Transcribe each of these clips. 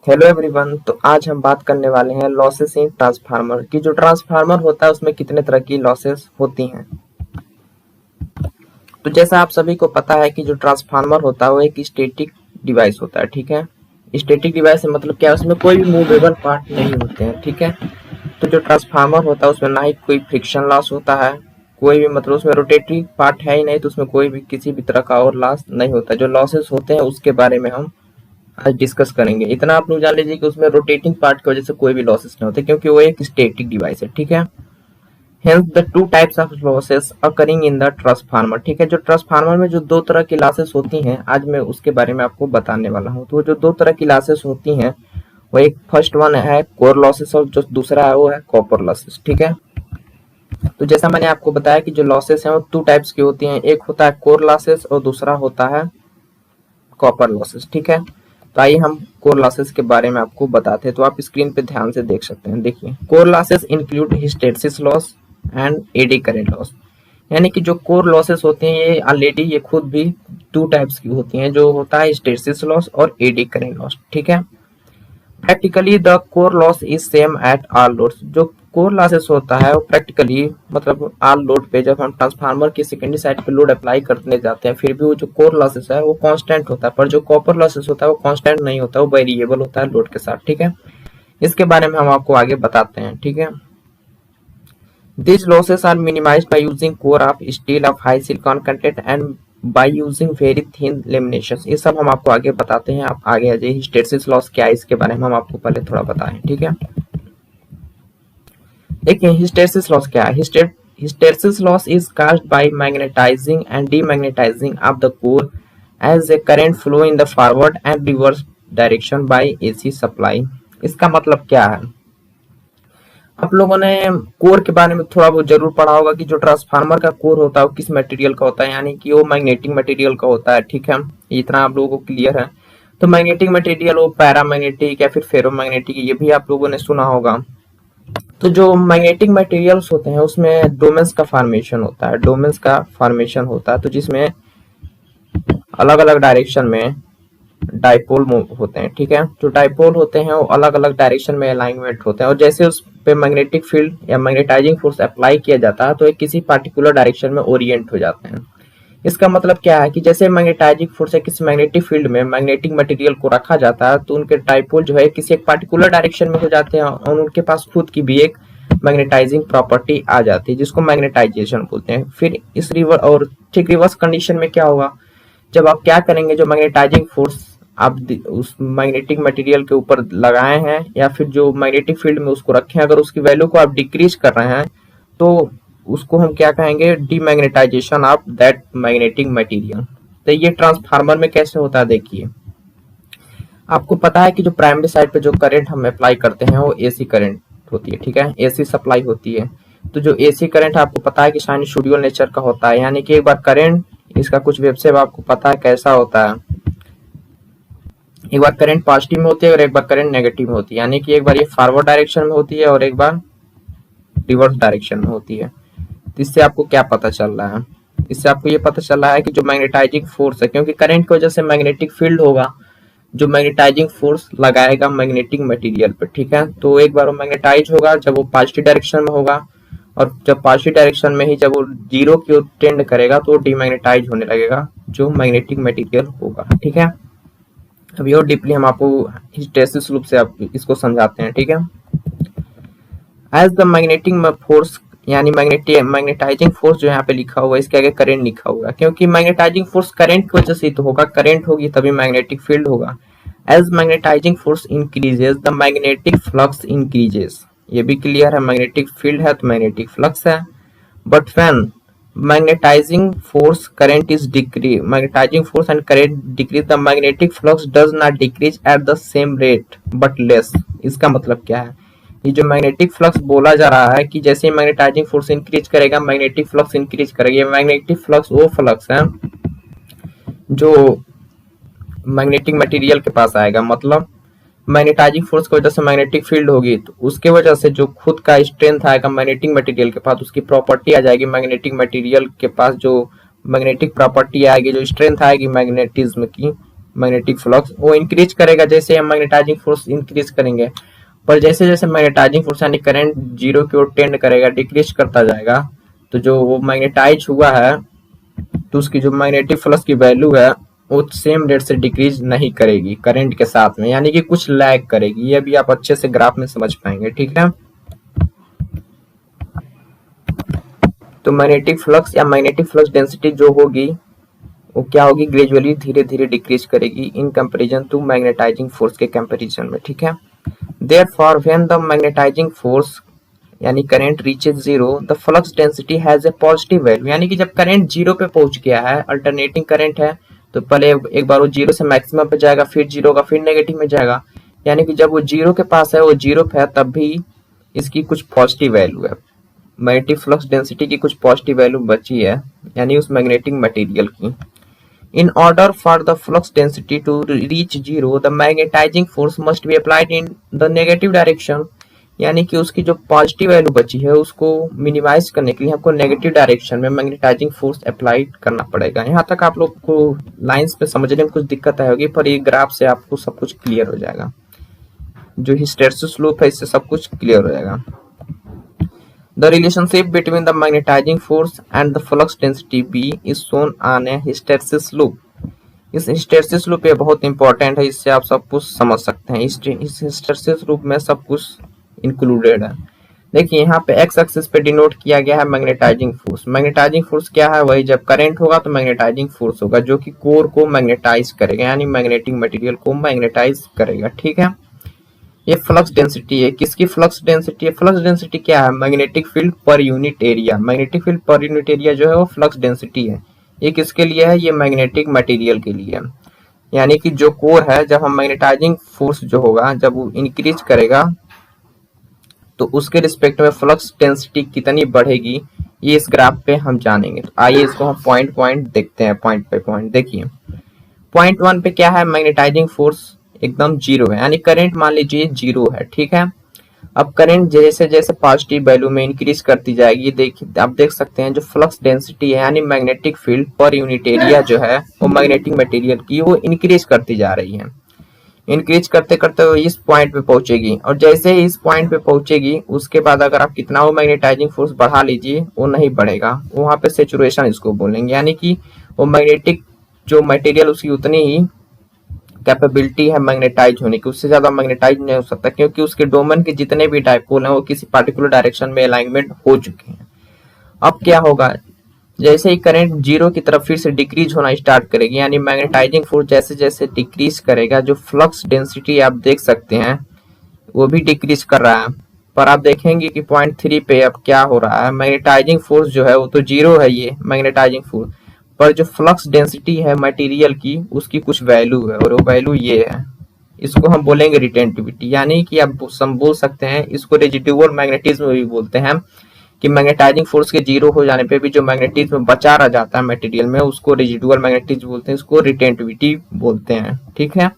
Hello everyone. तो आज हम बात करने वाले हैं लॉसेस इन ट्रांसफार्मर की। जो ट्रांसफार्मर होता है उसमें कितने तरह की लॉसेस होती हैं। तो जैसा आप सभी को पता है कि जो ट्रांसफार्मर होता है वो एक स्टैटिक डिवाइस होता है। ठीक है, स्टैटिक डिवाइस से मतलब क्या है, उसमें कोई भी मूवेबल पार्ट नहीं होते हैं। ठीक है, तो जो ट्रांसफार्मर होता है उसमें ना ही कोई फ्रिक्शन लॉस होता है, कोई भी मतलब उसमें रोटेटरी पार्ट है ही नहीं, तो उसमें कोई भी किसी भी तरह का और लॉस नहीं होता। जो लॉसेस होते हैं उसके बारे में हम आज डिस्कस करेंगे। इतना आप लोग जान लीजिए कि उसमें रोटेटिंग पार्ट की वजह से कोई भी लॉसेस नहीं होते, क्योंकि वो एक स्टैटिक डिवाइस है। ठीक है, hence the two types of losses occurring in the transformer. ठीक है, जो ट्रांसफार्मर में जो दो तरह की लॉसेस होती हैं आज मैं उसके बारे में आपको बताने वाला हूँ। तो जो दो तरह की लॉसेस होती हैं वो एक फर्स्ट वन है कोर लॉसेस और जो दूसरा है वो है कॉपर लॉसेस। ठीक है, तो जैसा मैंने आपको बताया कि जो लॉसेस हैं वो टू टाइप्स की होती हैं, एक होता है कोर लॉसेस और दूसरा होता है कॉपर लॉसेस। ठीक है, तो आइए हम कोर लॉसेस के बारे में आपको बताते हैं। तो आप स्क्रीन पे ध्यान से देख सकते हैं। देखिए, core losses include hysteresis loss and AD current loss. यानी कि जो कोर लॉसेस होते हैं ये ऑलरेडी ये खुद भी टू टाइप्स की होती हैं, जो होता है हिस्टैरिसीस लॉस और एडी करंट लॉस। ठीक है, practically the core loss is same at all loads. जो कोर लॉसेस होता है वो प्रैक्टिकली मतलब ऑल लोड पे जब हम ट्रांसफार्मर की सेकेंडरी साइड पे लोड अप्लाई करने जाते हैं फिर भी वो जो कोर लॉसेस है वो कांस्टेंट होता है, पर जो कॉपर लॉसेस होता है वो कांस्टेंट नहीं होता, वो वेरिएबल होता है लोड के साथ। ठीक है, इसके बारे में हम आपको आगे बताते हैं। ठीक है, these losses are minimized by using core of steel of high silicon content and by using very thin laminations। ये सब हम आपको आगे बताते हैं। आप आगे आ जाइए, हिस्टैरिसीस लॉस क्या है इसके बारे में हम आपको पहले थोड़ा बताएं। ठीक है, देखिए हिस्टैरिसीस लॉस क्या है। Hysteresis loss is caused by magnetizing and demagnetizing of the core as a current flow in the forward and reverse direction by AC supply। इसका मतलब क्या है, आप लोगों ने कोर के बारे में थोड़ा बहुत जरूर पढ़ा होगा कि जो ट्रांसफार्मर का कोर होता है वो किस मटेरियल का होता है, यानी कि वो मैग्नेटिक मटेरियल का होता है। ठीक है, इतना आप लोगों को क्लियर है। तो मैग्नेटिक मटेरियल वो पैरामैग्नेटिक या फिर फेरोमैग्नेटिक ये भी आप लोगों ने सुना होगा। तो जो मैग्नेटिक मटेरियल्स होते हैं उसमें डोमेन्स का फॉर्मेशन होता है, डोमेन्स का फॉर्मेशन होता है, तो जिसमें अलग अलग डायरेक्शन में डाइपोल होते हैं। ठीक है, जो डाइपोल होते हैं वो अलग अलग डायरेक्शन में अलाइनमेंट होते हैं, और जैसे उस पे मैग्नेटिक फील्ड या मैग्नेटाइजिंग फोर्स अप्लाई किया जाता है तो एक किसी पार्टिकुलर डायरेक्शन में ओरिएंट हो जाते हैं। इसका मतलब क्या है कि जैसे मैग्नेटाइजिंग फोर्स या किसी मैग्नेटिक फील्ड में मैग्नेटिक मटेरियल को रखा जाता है तो उनके डाइपोल जो है किसी एक पार्टिकुलर डायरेक्शन में हो जाते हैं और उनके पास खुद की भी एक मैग्नेटाइजिंग प्रॉपर्टी आ जाती है जिसको मैग्नेटाइजेशन बोलते हैं। फिर इस रिवर और ठीक रिवर्स कंडीशन में क्या होगा, जब आप क्या करेंगे, जो मैग्नेटाइजिंग फोर्स आप उस मैग्नेटिक मटेरियल के ऊपर लगाए हैं या फिर जो मैग्नेटिक फील्ड में उसको रखे हैं, अगर उसकी वैल्यू को आप डिक्रीज कर रहे हैं तो उसको हम क्या कहेंगे, demagnetisation of that magnetic material. तो ये ट्रांसफार्मर में कैसे होता है, देखिए आपको पता है कि जो प्राइमरी साइड पे जो करंट हम अप्लाई करते हैं वो एसी करंट होती है। ठीक है, एसी सप्लाई होती है। तो जो एसी करंट आपको पता है कि साइनसॉइडल नेचर का होता है, यानी कि एक बार करंट, इसका कुछ वेवशेप आपको पता है कैसा होता है, एक बार करंट पॉजिटिव में होती है और एक बार करंट नेगेटिव में होती है, यानी कि एक बार ये फॉरवर्ड डायरेक्शन में होती है और एक बार रिवर्स डायरेक्शन में होती है। तो इससे आपको क्या पता चल रहा है, इससे आपको ये पता चल रहा है कि जो मैग्नेटाइजिंग फोर्स है, क्योंकि करंट की वजह से मैग्नेटिक फील्ड होगा जो मैग्नेटाइजिंग फोर्स लगाएगा मैग्नेटिक मटेरियल पे। ठीक है, तो एक बार वो मैग्नेटाइज होगा जब वो पॉजिटिव डायरेक्शन में होगा, और जब पॉजिटिव डायरेक्शन में ही जब वो जीरो की ओर टेंड करेगा तो डीमैग्नेटाइज होने लगेगा जो मैग्नेटिक मटेरियल होगा। ठीक है, अभी और डीपली हम आपको हिस्टैरिसीस लूप से आप इसको समझाते हैं। ठीक है, एज द मैग्नेटिक फोर्स, यानी मैग्नेटाइजिंग फोर्स जो यहाँ पे लिखा हुआ है इसके आगे करंट लिखा हुआ है, क्योंकि मैग्नेटाइजिंग फोर्स करंट की वजह से तो होगा, करंट होगी तभी मैग्नेटिक फील्ड होगा। As magnetising force increases the magnetic flux increases. ये भी क्लियर है, मैग्नेटिक फील्ड है तो मैग्नेटिक फ्लक्स है। But when magnetising force current is decrease, magnetising force and current decrease, the magnetic flux does not decrease at the same rate but less. इसका मतलब क्या है, ये जो मैग्नेटिक फ्लक्स बोला जा रहा है कि जैसे मैग्नेटाइजिंग फोर्स इंक्रीज करेगा मैग्नेटिक फ्लक्स इंक्रीज करेगा। ये मैग्नेटिक फ्लक्स वो फ्लक्स है जो मैग्नेटिक मटेरियल के पास आएगा, मतलब मैग्नेटाइजिंग फोर्स की वजह से मैग्नेटिक फील्ड होगी तो उसके वजह से जो खुद का स्ट्रेंथ आएगा मैग्नेटिक मटेरियल के पास, उसकी प्रॉपर्टी आ जाएगी मैग्नेटिक मटेरियल के पास, जो मैग्नेटिक प्रॉपर्टी आएगी, जो स्ट्रेंथ आएगी मैग्नेटिज्म की, मैग्नेटिक फ्लक्स वो इंक्रीज करेगा जैसे हम मैग्नेटाइजिंग फोर्स इंक्रीज करेंगे, पर जैसे जैसे मैग्नेटाइजिंग फोर्स यानी करंट जीरो की ओर टेंड करेगा, डिक्रीज करता जाएगा, तो जो वो मैग्नेटाइज हुआ है तो उसकी जो मैग्नेटिक फ्लक्स की वैल्यू है वो सेम रेट से डिक्रीज नहीं करेगी करंट के साथ में, यानी कि कुछ लैग करेगी। ये भी आप अच्छे से ग्राफ में समझ पाएंगे, ठीक है। तो मैग्नेटिक फ्लक्स या मैग्नेटिक फ्लक्स डेंसिटी जो होगी वो क्या होगी, ग्रेजुअली धीरे धीरे डिक्रीज करेगी in comparison to magnetising force के कंपेरिजन में, ठीक है। Therefore when the magnetising force यानी current reaches zero the flux density has a positive value, यानी कि जब करंट जीरो पे पहुंच गया है, अल्टरनेटिंग करंट है, तो पहले एक बार वो जीरो से मैक्सिमम पे जाएगा, फिर जीरो का फिर नेगेटिव में जाएगा, यानी कि जब वो जीरो के पास है, वो जीरो पे है, तब भी इसकी कुछ पॉजिटिव वैल्यू है, मैग्नेटिक फ्लक्स डेंसिटी की कुछ पॉजिटिव वैल्यू बची है, यानी उस मैग्नेटिक मटेरियल की। In order for the flux density to reach zero, the magnetizing force must be applied in the negative direction, यानी कि उसकी जो पॉजिटिव वैल्यू बची है उसको मिनिमाइज करने के लिए हमको नेगेटिव डायरेक्शन में मैग्नेटाइजिंग फोर्स अप्लाई करना पड़ेगा। यहाँ तक आप लोग को लाइंस पे समझने में कुछ दिक्कत आएगी, पर ये ग्राफ से आपको सब कुछ क्लियर हो जाएगा, जो हिस्टेरेसिस लूप है इससे सब कुछ क्लियर हो जाएगा। The relationship between the magnetizing force and the flux density B is shown on a hysteresis loop. इस हिस्टेरेसिस लूप ये बहुत इंपॉर्टेंट है, इससे आप सब कुछ समझ सकते हैं। इस हिस्टेरेसिस लूप में सब कुछ इंक्लूडेड है। देखिए यहाँ पे एक्स एक्सिस पे डिनोट किया गया है मैग्नेटाइजिंग फोर्स। मैग्नेटाइजिंग फोर्स क्या है, वही जब करंट होगा तो मैग्नेटाइजिंग फोर्स होगा जो कि कोर को मैग्नेटाइज करेगा, यानी मैग्नेटिक मटेरियल को मैग्नेटाइज करेगा, ठीक है। ये फ्लक्स डेंसिटी है, किसकी फ्लक्स डेंसिटी है, फ्लक्स डेंसिटी क्या है, magnetic field per unit area, magnetic field per unit area जो है वो फ्लक्स डेंसिटी है। ये किसके लिए है, ये मैग्नेटिक मटेरियल के लिए, यानी कि जो कोर है, जब हम मैग्नेटाइजिंग फोर्स जो होगा जब वो इंक्रीज करेगा तो उसके रिस्पेक्ट में फ्लक्स डेंसिटी कितनी बढ़ेगी, ये इस ग्राफ पे हम जानेंगे। तो आइए इसको हम पॉइंट पॉइंट देखते हैं, पॉइंट पे पॉइंट। देखिए पॉइंट 1 पे क्या है, मैग्नेटाइजिंग फोर्स एकदम जीरो है, यानी करंट मान लीजिए जीरो है, ठीक है। अब करंट जैसे जैसे पॉजिटिव वैल्यू में इंक्रीज करती जाएगी, देखिए आप देख सकते हैं जो फ्लक्स डेंसिटी है यानी magnetic field per unit area जो है वो मैग्नेटिक मटेरियल की वो इंक्रीज करती जा रही है। इंक्रीज करते करते वो इस पॉइंट पे पहुंचेगी, और जैसे ही इस पॉइंट पे पहुंचेगी उसके बाद अगर आप कितना वो मैग्नेटाइजिंग फोर्स बढ़ा लीजिए वो नहीं बढ़ेगा, वहां पे सेचुरेशन इसको बोलेंगे, यानी कि वो मैग्नेटिक जो मटेरियल उसकी उतनी ही कैपेबिलिटी है मैग्नेटाइज होने की, उससे ज्यादा मैग्नेटाइज नहीं हो सकता, क्योंकि उसके डोमेन के जितने भी डायपोल हैं वो किसी पार्टिकुलर डायरेक्शन में अलाइनमेंट हो चुके हैं। अब क्या होगा, जैसे ही करंट जीरो की तरफ फिर से डिक्रीज होना स्टार्ट करेगी, यानी मैग्नेटाइजिंग फोर्स जैसे जैसे डिक्रीज करेगा, जो फ्लक्स डेंसिटी आप देख सकते हैं वो भी डिक्रीज कर रहा है। पर आप देखेंगे कि पॉइंट 3 पे अब क्या हो रहा है, मैग्नेटाइजिंग फोर्स जो है वो तो जीरो है, ये मैग्नेटाइजिंग फोर्स, पर जो फ्लक्स डेंसिटी है मटेरियल की उसकी कुछ वैल्यू है, और वो वैल्यू ये है, इसको हम बोलेंगे रिटेंटिविटी, यानी कि आप बोल सकते हैं इसको रेजिडुअल मैग्नेटिज्म भी बोलते हैं, कि मैग्नेटाइजिंग फोर्स के जीरो हो जाने पे भी जो मैग्नेटिज्म बचा रह जाता है मटेरियल में उसको रेजिडुअल मैग्नेटिज्म बोलते हैं, इसको रिटेंटिविटी बोलते हैं, ठीक है।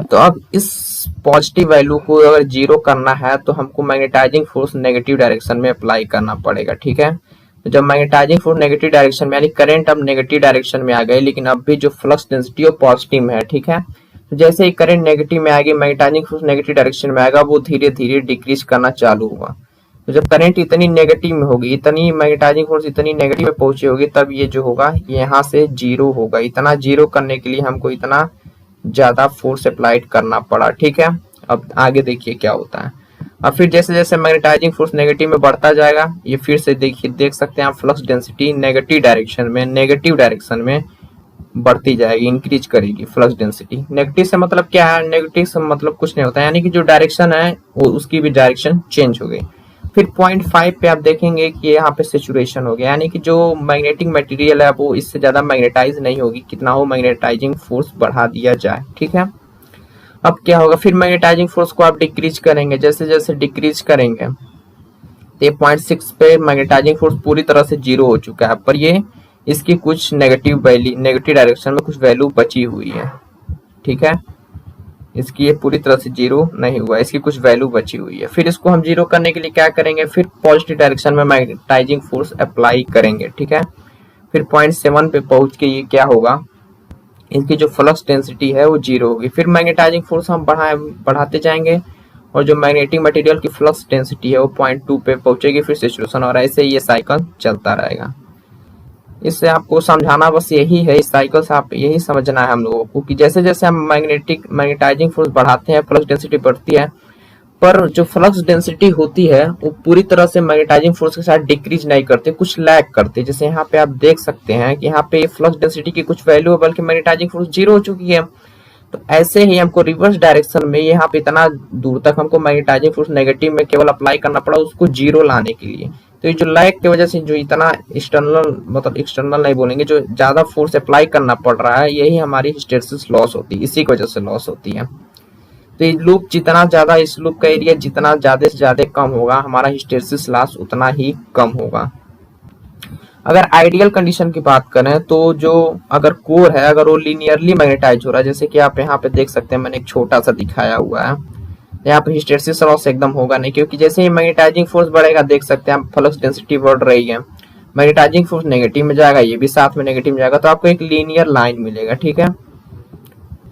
तो अब इस पॉजिटिव वैल्यू को अगर जीरो करना है तो हमको मैग्नेटाइजिंग फोर्स नेगेटिव डायरेक्शन में अप्लाई करना पड़ेगा, ठीक है। तो जब मैग्नेटाइजिंग फोर्स नेगेटिव डायरेक्शन में, यानी करंट अब नेगेटिव डायरेक्शन में आ गए, लेकिन अब भी जो फ्लक्स डेंसिटी वो पॉजिटिव में है, ठीक है। तो जैसे ही करंट नेगेटिव में आएगी, मैग्नेटाइजिंग फोर्स नेगेटिव डायरेक्शन में आएगा, वो धीरे धीरे डिक्रीज करना चालू होगा। तो जब करंट इतनी नेगेटिव में होगी, इतनी मैग्नेटाइजिंग फोर्स इतनी नेगेटिव में पहुंची होगी, तब ये जो होगा यहाँ से जीरो होगा। इतना जीरो करने के लिए हमको इतना ज्यादा फोर्स अप्लाइड करना पड़ा, ठीक है। अब आगे देखिए क्या होता है। अब फिर जैसे जैसे मैग्नेटाइजिंग फोर्स नेगेटिव में बढ़ता जाएगा, ये फिर से देखिए देख सकते हैं आप फ्लक्स डेंसिटी नेगेटिव डायरेक्शन में बढ़ती जाएगी, इंक्रीज करेगी फ्लक्स डेंसिटी। नेगेटिव से मतलब क्या है, नेगेटिव से मतलब कुछ नहीं होता, यानी कि जो डायरेक्शन है वो उसकी भी डायरेक्शन चेंज हो गई। फिर पॉइंट 5 पे आप देखेंगे कि यहाँ पे सेचुरेशन हो गया, यानी कि जो मैग्नेटिक मटेरियल है वो इससे ज्यादा मैग्नेटाइज नहीं होगी, कितना हो मैग्नेटाइजिंग फोर्स बढ़ा दिया जाए, ठीक है। अब क्या होगा, फिर मैग्नेटाइजिंग फोर्स को आप डिक्रीज करेंगे, जैसे जैसे डिक्रीज करेंगे तो ये पॉइंट 6 पे मैग्नेटाइजिंग फोर्स पूरी तरह से जीरो हो चुका है, पर ये इसकी कुछ नेगेटिव डायरेक्शन में कुछ वैल्यू बची हुई है, ठीक है। इसकी ये पूरी तरह से जीरो नहीं हुआ, इसकी कुछ वैल्यू बची हुई है। फिर इसको हम जीरो करने के लिए क्या करेंगे, फिर पॉजिटिव डायरेक्शन में मैग्नेटाइजिंग फोर्स अप्लाई करेंगे, ठीक है। फिर पॉइंट 7 पे पहुंच के ये क्या होगा, इनकी जो फ्लक्स डेंसिटी है वो जीरो होगी। फिर मैग्नेटाइजिंग फोर्स हम बढ़ाते जाएंगे और जो मैग्नेटिक मटेरियल की फ्लक्स डेंसिटी है वो 0.2 पे पहुंचेगी, फिर सिचुएशन, और ऐसे ये साइकिल चलता रहेगा। इससे आपको समझाना बस यही है, इस साइकिल से आप यही समझना है हम लोगों को कि जैसे जैसे हम मैग्नेटाइजिंग फोर्स बढ़ाते हैं फ्लक्स डेंसिटी बढ़ती है, पर जो फ्लक्स डेंसिटी होती है वो पूरी तरह से मैग्नेटाइजिंग फोर्स के साथ डिक्रीज नहीं करते, कुछ लैग करते। जैसे यहाँ पे आप देख सकते हैं कि यहाँ पे फ्लक्स डेंसिटी की कुछ वैल्यू है, बल्कि मैग्नेटाइजिंग फोर्स जीरो हो चुकी है। तो ऐसे ही हमको रिवर्स डायरेक्शन में यहाँ पे इतना दूर तक हमको मैग्नेटाइजिंग फोर्स नेगेटिव में केवल अप्लाई करना पड़ा उसको जीरो लाने के लिए। तो ये जो लैग की वजह से जो इतना एक्सटर्नल, मतलब एक्सटर्नल नहीं बोलेंगे, जो ज्यादा फोर्स अप्लाई करना पड़ रहा है, यही हमारी हिस्टैरिसीस लॉस होती है, इसी की वजह से लॉस होती है। तो ये लूप जितना ज्यादा, इस लूप का एरिया जितना ज्यादा से ज्यादा कम होगा, हमारा हिस्टैरिसीस लॉस उतना ही कम होगा। अगर आइडियल कंडीशन की बात करें तो जो अगर कोर है, अगर वो लीनियरली मैग्नेटाइज हो रहा है, जैसे कि आप यहाँ पे देख सकते हैं, मैंने एक छोटा सा दिखाया हुआ है, यहाँ पे हिस्टैरिसीस लॉस एकदम होगा नहीं, क्योंकि जैसे ही मैग्नेटाइजिंग फोर्स बढ़ेगा, देख सकते हैं फ्लक्स डेंसिटी बढ़ रही है, मैग्नेटाइजिंग फोर्स नेगेटिव में जाएगा, ये भी साथ में नेगेटिव में जाएगा, तो आपको एक लीनियर लाइन मिलेगा, ठीक है।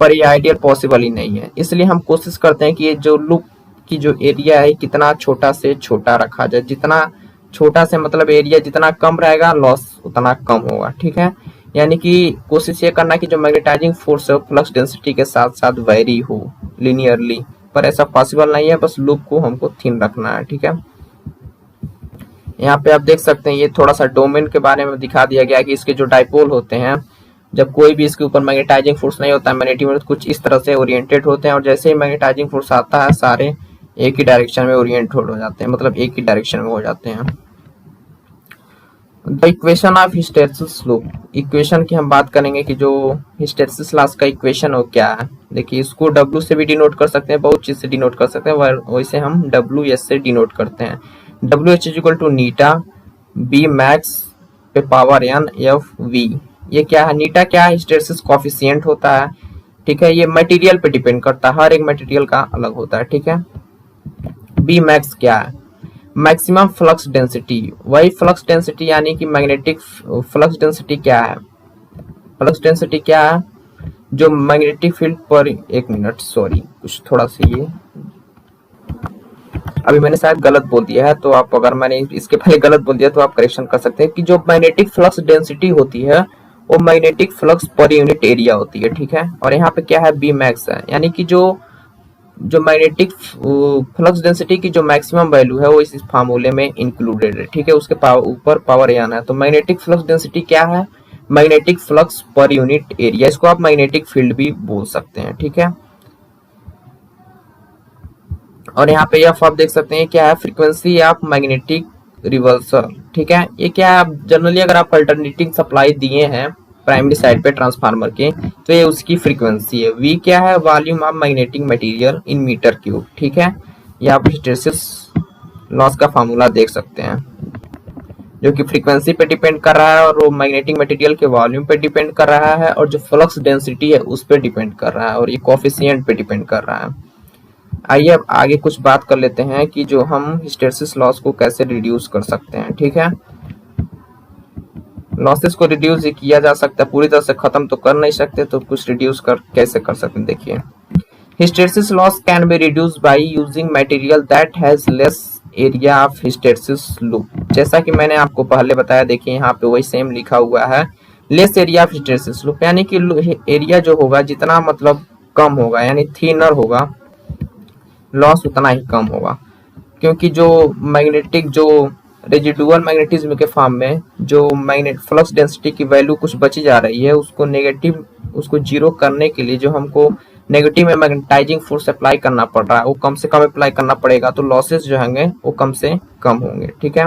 पर ये आइडियल पॉसिबल ही नहीं है, इसलिए हम कोशिश करते हैं कि ये जो लूप की जो एरिया है कितना छोटा से छोटा रखा जाए, जितना छोटा से मतलब एरिया जितना कम रहेगा लॉस उतना कम होगा, ठीक है। यानी कि कोशिश ये करना कि जो मैग्नेटाइजिंग फोर्स है फ्लक्स डेंसिटी के साथ साथ वेरी हो लीनियरली, पर ऐसा पॉसिबल नहीं है, बस लूप को हमको थिन रखना है, ठीक है। यहाँ पे आप देख सकते हैं ये थोड़ा सा डोमेन के बारे में दिखा दिया गया कि इसके जो डाइपोल होते हैं, जब कोई भी इसके ऊपर मैग्नेटाइजिंग फोर्स नहीं होता है, मैग्नेटिक कुछ इस तरह से ओरिएंटेड होते हैं, और जैसे ही मैग्नेटाइजिंग फोर्स आता है सारे एक ही डायरेक्शन में ओरिएंट हो जाते हैं, मतलब एक ही डायरेक्शन में हो जाते हैं। The equation of hysteresis loop, equation की हम बात करेंगे कि जो हिस्टैरिसीस लॉस का इक्वेशन हो क्या है। देखिए इसको W से भी डिनोट कर सकते हैं, बहुत चीज से डिनोट कर सकते हैं, वैसे हम WS से डिनोट करते हैं। WH is equal to eta B max पे पावर n FV। ये क्या है, नीटा क्या है, हिस्टैरिसीस कोएफिशिएंट होता है, ठीक है। ये मटेरियल पे डिपेंड करता है, हर एक मटेरियल का अलग होता है, ठीक है। बी मैक्स क्या है, मैक्सिमम फ्लक्स डेंसिटी, वही फ्लक्स डेंसिटी यानी कि मैग्नेटिक फ्लक्स डेंसिटी क्या है, फ्लक्स डेंसिटी क्या है, जो मैग्नेटिक फील्ड पर, एक मिनट सॉरी कुछ थोड़ा सा ये अभी मैंने शायद गलत बोल दिया है, तो आप अगर मैंने इसके पहले गलत बोल दिया तो आप करेक्शन कर सकते हैं कि जो मैग्नेटिक फ्लक्स डेंसिटी होती है वो magnetic flux per unit area होती है, ठीक है। और यहाँ पे क्या है, बी मैक्स है, यानी कि जो मैग्नेटिक फ्लक्स डेंसिटी की जो मैक्सिमम वैल्यू है वो इस फार्मूले में इंक्लूडेड है, ठीक है। उसके ऊपर पावर यान है, तो मैग्नेटिक फ्लक्स डेंसिटी क्या है, magnetic flux per unit area, इसको आप मैग्नेटिक फील्ड भी बोल सकते हैं, ठीक है। और यहाँ पे एफ आप देख सकते हैं क्या है, फ्रीक्वेंसी ऑफ मैग्नेटिक रिवर्सल, ठीक है। ये क्या है, जनरली अगर आप अल्टरनेटिंग सप्लाई दिए हैं प्राइमरी साइड पे ट्रांसफार्मर के, तो ये उसकी फ्रीक्वेंसी है। वी क्या है, volume of magnetic material in metre cube, ठीक है। ये आप हिस्टैरिसीस लॉस का फार्मूला देख सकते हैं, जो कि फ्रीक्वेंसी पे डिपेंड कर रहा है, और वो मैग्नेटिक मटेरियल के वॉल्यूम पे डिपेंड कर रहा है, और जो फ्लक्स डेंसिटी है उस पर डिपेंड कर रहा है, और ये कोएफिशिएंट पे डिपेंड कर रहा है। आइए अब आगे कुछ बात कर लेते हैं कि जो हम हिस्टैरिसीस लॉस को कैसे रिड्यूस कर सकते हैं, ठीक है। लॉसेस को रिड्यूस किया जा सकता है, पूरी तरह से खत्म तो कर नहीं सकते, तो कुछ रिड्यूस कर कैसे कर सकते हैं, देखिए। Hysteresis loss can be reduced by using material that has less area of hysteresis loop. जैसा कि मैंने आपको पहले बताया, देखिए यहाँ पे वही सेम लिखा हुआ है, less area of hysteresis loop, यानी कि एरिया जो होगा जितना मतलब कम होगा, यानी थिनर होगा, लॉस उतना ही कम होगा। क्योंकि जो मैग्नेटिक, जो रेजिडुअल मैग्नेटिज्म के फॉर्म में जो मैग्नेट फ्लक्स डेंसिटी की वैल्यू कुछ बची जा रही है, उसको नेगेटिव, उसको जीरो करने के लिए जो हमको नेगेटिव में मैग्नेटाइजिंग फोर्स अप्लाई करना पड़ रहा है, वो कम से कम अप्लाई करना पड़ेगा, तो लॉसेस जो होंगे वो कम से कम होंगे, ठीक है।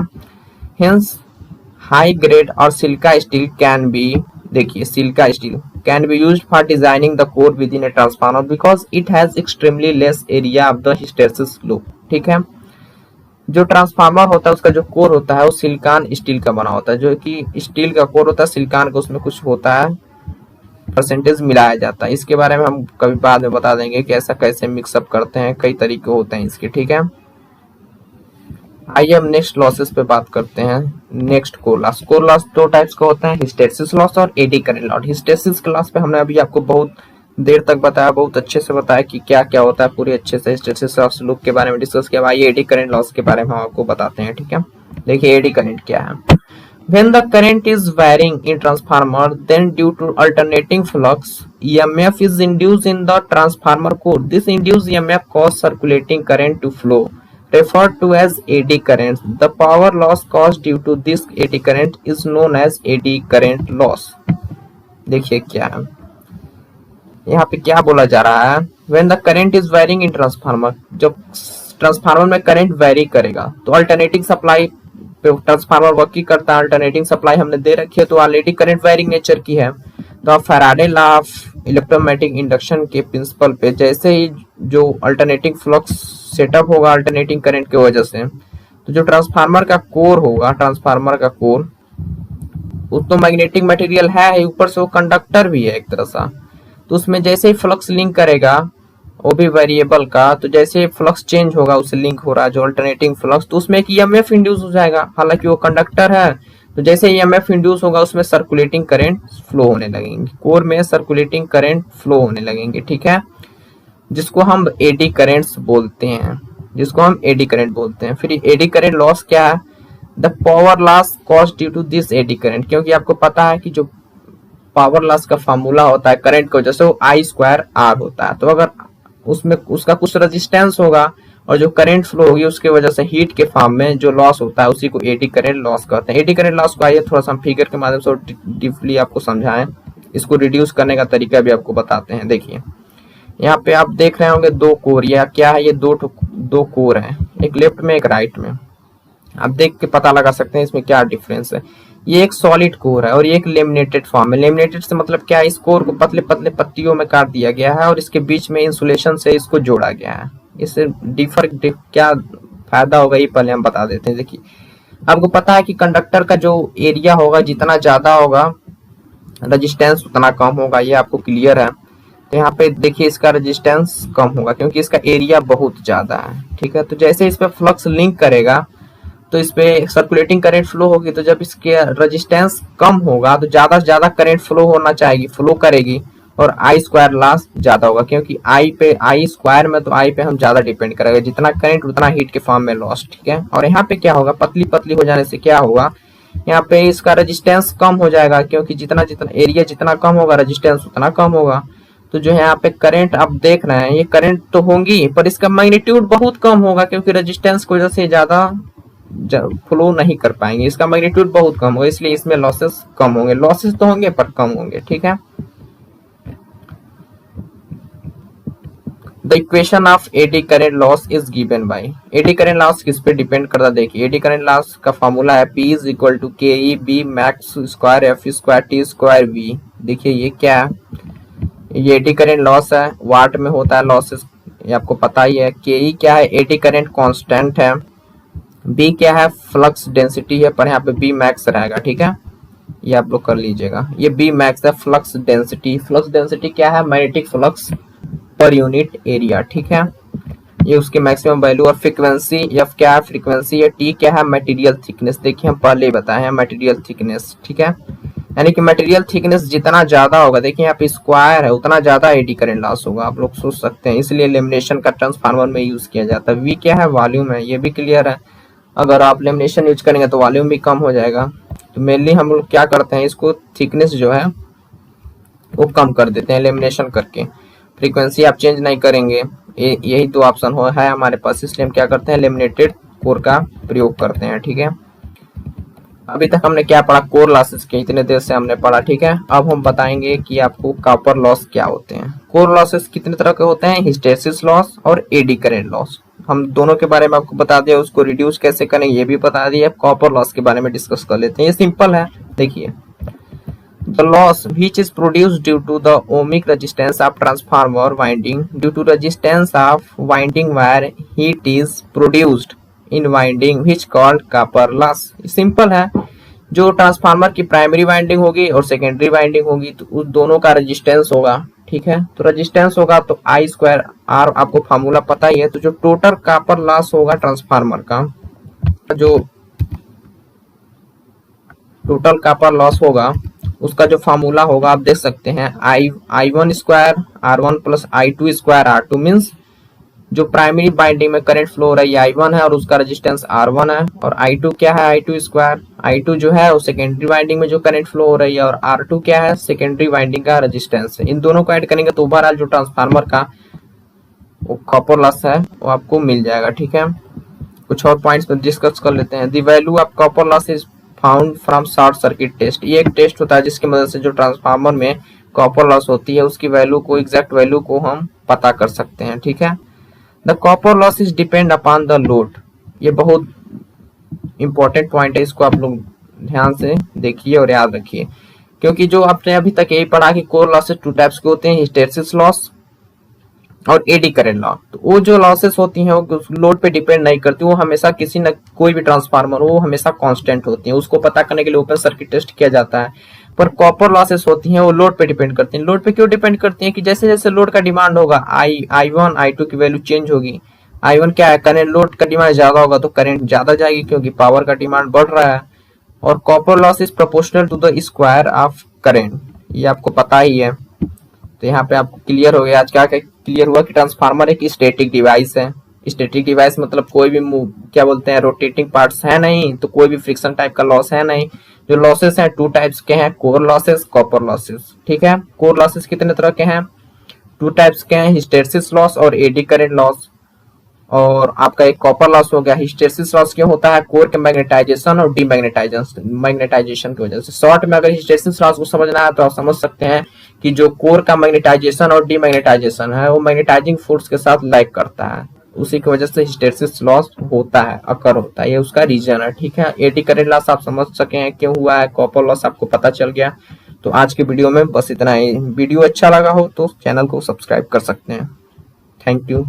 हेंस हाई ग्रेड और सिलिका स्टील कैन बी, देखिए silica steel can be used for designing the core within a transformer because it has extremely less area of the hysteresis loop, ठीक है। जो ट्रांसफार्मर होता है उसका जो कोर होता है वो सिलिकॉन स्टील का बना होता है, जो कि स्टील का कोर होता है, सिलिकॉन का उसमें कुछ होता है, परसेंटेज मिलाया जाता है। इसके बारे में हम कभी बाद में बता देंगे कि ऐसा कैसे मिक्सअप करते हैं, कई तरीके होते हैं इसके, ठीक है। आइए हम नेक्स्ट लॉसेस पे बात करते हैं। Next core loss. Core loss दो टाइप्स का होता है, हिस्टेरिसिस लॉस और एडी करंट लॉस। हिस्टेरिसिस के लॉस पे हमने अभी आपको बहुत देर तक बताया, बहुत अच्छे से बताया कि क्या क्या होता है, पूरी अच्छे से हिस्टेरिसिस लॉस लूप के बारे में डिस्कस किया। आइए एडी करंट लॉस के बारे में हम आपको बताते हैं, ठीक है। देखिए एडी करंट क्या है। When the current is varying in transformer, then due to alternating flux, EMF is induced in the transformer core. This induced EMF causes circulating current to flow, referred to as eddy current. The power loss caused due to this eddy current is known as eddy current loss. देखिए क्या है यहाँ पे, क्या बोला जा रहा है। When the current is varying in transformer, जब ट्रांसफार्मर में करंट वेरी करेगा तो अल्टरनेटिंग सप्लाई ट्रांसफार्मर वर्किंग करता है। अल्टरनेटिंग सप्लाई हमने दे रखी है तो ऑलरेडी करंट वेरिंग नेचर की है। तो आप Faraday law of electromagnetic induction के प्रिंसिपल पे जैसे ही जो अल्टरनेटिंग फ्लक्स सेटअप होगा अल्टरनेटिंग करंट की वजह से, तो जो ट्रांसफार्मर का कोर होगा, ट्रांसफार्मर का कोर वो तो मैग्नेटिक मटेरियल है, ऊपर से वो कंडक्टर भी है एक तरह सा। तो उसमें जैसे ही फ्लक्स लिंक करेगा वो भी वेरिएबल का, तो जैसे फ्लक्स चेंज होगा उससे लिंक हो रहा है जो अल्टरनेटिंग फ्लक्स, तो उसमें एक ईएमएफ इंड्यूस हो जाएगा। हालांकि वो कंडक्टर है, तो जैसे ईएमएफ इंड्यूस होगा उसमें सर्कुलेटिंग करंट फ्लो होने लगेंगे, कोर में सर्कुलेटिंग करंट फ्लो होने लगेंगे, ठीक है, जिसको हम एडी करंट्स बोलते हैं, जिसको हम एडी करंट बोलते हैं। फिर एडी करंट लॉस क्या है। The power loss cause due to this eddy current, क्योंकि आपको पता है कि जो पावर लॉस का फॉर्मूला होता है करंट की वजह से वो आई स्क्वायर आर होता है। तो अगर उसमें उसका कुछ रेजिस्टेंस होगा और जो करंट फ्लो होगी उसके वजह से हीट के फॉर्म में जो लॉस होता है उसी को एडी करंट लॉस कहते हैं। एडी करंट लॉस को आइए थोड़ा सा हम फिगर के माध्यम से डीपली आपको समझाएं, इसको रिड्यूस करने का तरीका भी आपको बताते हैं। देखिए यहाँ पे आप देख रहे होंगे दो कोर, या क्या है ये दो कोर है, एक लेफ्ट में एक राइट में। आप देख के पता लगा सकते हैं इसमें क्या डिफरेंस है। ये एक सॉलिड कोर है और ये एक लेमिनेटेड फॉर्म है। लेमिनेटेड से मतलब क्या है, इस कोर को पतले पतले पत्तियों में काट दिया गया है और इसके बीच में इंसुलेशन से इसको जोड़ा गया है। इससे क्या फायदा होगा ये पहले हम बता देते हैं। देखिए आपको पता है कि कंडक्टर का जो एरिया होगा जितना ज्यादा होगा रेजिस्टेंस उतना कम होगा, ये आपको क्लियर है। तो यहाँ पे देखिए इसका रेजिस्टेंस कम होगा क्योंकि इसका एरिया बहुत ज्यादा है, ठीक है। तो जैसे इस पे फ्लक्स लिंक करेगा तो इस पे सर्कुलेटिंग करंट फ्लो होगी, तो जब इसके रेजिस्टेंस कम होगा तो ज्यादा से ज्यादा करंट फ्लो होना चाहिए, फ्लो करेगी, और आई स्क्वायर लॉस ज्यादा होगा क्योंकि आई स्क्वायर में तो आई पे हम ज्यादा डिपेंड करेंगे, जितना करंट उतना हीट के फॉर्म में लॉस, ठीक है। और यहाँ पे क्या होगा, पतली पतली हो जाने से क्या होगा, यहाँ पे इसका रेजिस्टेंस कम हो जाएगा क्योंकि जितना जितना एरिया जितना कम होगा रेजिस्टेंस उतना कम होगा। तो जो है यहाँ पे करंट आप देख रहे हैं, ये करंट तो होंगी पर इसका मैग्नीट्यूड बहुत कम होगा क्योंकि रेजिस्टेंस की वजह से ज्यादा फ्लो नहीं कर पाएंगे, इसका मैग्नीट्यूड बहुत कम होगा, इसलिए इसमें लॉसेस कम होंगे। लॉसेस तो होंगे पर कम होंगे, ठीक है। The equation of eddy current loss is given by, eddy current loss किस पे डिपेंड करता है। देखिए एडी करंट लॉस का फॉर्मूला है P is equal to K E B max square F square T square V. देखिए ये क्या है, ये एडी करंट लॉस है, वाट में होता है लॉसेस, ये आपको पता ही है। के ई क्या है, एडी करंट कांस्टेंट है। बी क्या है, फ्लक्स डेंसिटी है, पर यहाँ पे बी मैक्स रहेगा, ठीक है, ये आप लोग कर लीजिएगा। ये बी मैक्स है, फ्लक्स डेंसिटी, फ्लक्स डेंसिटी क्या है, magnetic flux per unit area, ठीक है, ये उसकी मैक्सिमम वैल्यू। और फ्रीक्वेंसी एफ क्या है, फ्रीक्वेंसी है। टी क्या है, मटेरियल थिकनेस, देखिए हम पहले ही बताए हैं मटेरियल थिकनेस, ठीक है, यानी कि मटेरियल थिकनेस जितना ज्यादा होगा, देखिए यहाँ पे स्क्वायर है, उतना ज्यादा एडी करंट लॉस होगा, आप लोग सोच सकते हैं, इसलिए लेमिनेशन का ट्रांसफार्मर में यूज किया जाता है। वी क्या है, वॉल्यूम है, ये भी क्लियर है, अगर आप लेमिनेशन यूज करेंगे तो वॉल्यूम भी कम हो जाएगा। तो मेनली हम लोग क्या करते हैं, इसको थिकनेस जो है वो कम कर देते हैं लेमिनेशन करके। फ्रीक्वेंसी आप चेंज नहीं करेंगे, यही दो ऑप्शन है हमारे पास, इसलिए हम क्या करते हैं, लेमिनेटेड कोर का प्रयोग करते हैं, ठीक है। अभी तक हमने क्या पढ़ा, कोर लॉसेस के, इतने देर से हमने पढ़ा, ठीक है। अब हम बताएंगे कि आपको कॉपर लॉस क्या होते हैं। कोर लॉसेस कितने तरह के होते हैं, हिस्टेरिसिस लॉस और एडी करंट लॉस, हम दोनों के बारे में आपको बता दिया, उसको रिड्यूस कैसे करें ये भी बता दिया। अब कॉपर लॉस के बारे में डिस्कस कर लेते हैं, ये सिंपल है। देखिए the loss which is produced due to the ohmic resistance of transformer winding, due to resistance of winding wire, heat is produced in winding which called copper loss। Simple है, जो transformer की primary winding होगी और secondary winding होगी तो उस दोनों का रेजिस्टेंस होगा, ठीक है। तो रेजिस्टेंस होगा तो आई स्क्वायर आर, आपको फार्मूला पता ही है। तो जो टोटल कॉपर लॉस होगा ट्रांसफार्मर का जो टोटल कॉपर लॉस होगा उसका जो फार्मूला होगा आप देख सकते हैं, I1 square R1 plus I2 square R2 means जो प्राइमरी बाइंडिंग में करंट फ्लो हो रही है I1 है और उसका रेजिस्टेंस R1 है, और I2 क्या है I2 स्क्वायर, I2 जो है वो सेकेंडरी बाइंडिंग में जो करंट फ्लो हो रही है, और R2 क्या है सेकेंडरी बाइंडिंग का रेजिस्टेंस है। इन दोनों को ऐड करेंगे तो ओवरऑल जो ट्रांसफार्मर का वो कॉपर लॉस है वो आपको मिल जाएगा। ठीक है, कुछ और पॉइंट्स पर डिस्कस कर लेते हैं। The value of copper loss is found from short circuit test. ये एक टेस्ट होता है जिसकी मदद से जो ट्रांसफार्मर में कॉपर लॉस होती है उसकी वैल्यू को, एग्जैक्ट वैल्यू को हम पता कर सकते हैं। ठीक है, the copper loss is depend upon the load. ये बहुत इंपॉर्टेंट पॉइंट है, इसको आप लोग ध्यान से देखिए और याद रखिए, क्योंकि जो आपने अभी तक यही पढ़ा कि कोर लॉसेस टू टाइप्स के होते हैं, हिस्टैरिसीस लॉस और एडी करंट लॉस। तो वो जो लॉसेस होती हैं वो लोड पे डिपेंड नहीं करती, वो हमेशा किसी न कोई भी ट्रांसफार्मर हो वो हमेशा कांस्टेंट होती हैं, उसको पता करने के लिए ओपन सर्किट टेस्ट किया जाता है। पर कॉपर लॉसेस होती हैं वो लोड पे डिपेंड करती हैं। लोड पे क्यों डिपेंड करती हैं कि जैसे जैसे लोड का डिमांड होगा I1 I2 की वैल्यू चेंज होगी। I1 क्या है, करंट, लोड का डिमांड ज्यादा होगा तो करंट ज्यादा जाएगी क्योंकि पावर का डिमांड बढ़ रहा है। और copper loss is proportional to the square of current, ये आपको पता ही है। तो यहाँ पे आपको क्लियर हो गया, आज क्या क्लियर हुआ कि ट्रांसफार्मर एक स्टैटिक डिवाइस है। स्टैटिक डिवाइस मतलब कोई भी क्या बोलते हैं, रोटेटिंग पार्ट्स है नहीं, तो कोई भी फ्रिक्शन टाइप का लॉस है नहीं। जो लॉसेस हैं टू टाइप्स के हैं, कोर लॉसेस, कॉपर लॉसेस। ठीक है, कोर लॉसेस कितने तरह के हैं, टू टाइप्स के हैं, हिस्टैरिसीस लॉस और एडी करंट लॉस। और आपका एक कॉपर लॉस हो गया। हिस्टैरिसीस लॉस क्यों होता है, कोर के मैग्नेटाइजेशन और मैग्नेटाइजेशन की वजह से। शॉर्ट में अगर हिस्टैरिसीस लॉस को समझना है तो आप समझ सकते हैं कि जो कोर का मैग्नेटाइजेशन और डीमैग्नेटाइजेशन है वो मैग्नेटाइजिंग फोर्स के साथ लैग करता है, उसी की वजह से हिस्टैरिसीस लॉस होता है, अकर होता है, ये उसका रीजन है। ठीक है, एडी करंट लॉस आप समझ सके हैं क्यों हुआ है, कॉपर लॉस आपको पता चल गया। तो आज के वीडियो में बस इतना ही। वीडियो अच्छा लगा हो तो चैनल को सब्सक्राइब कर सकते हैं। Thank you.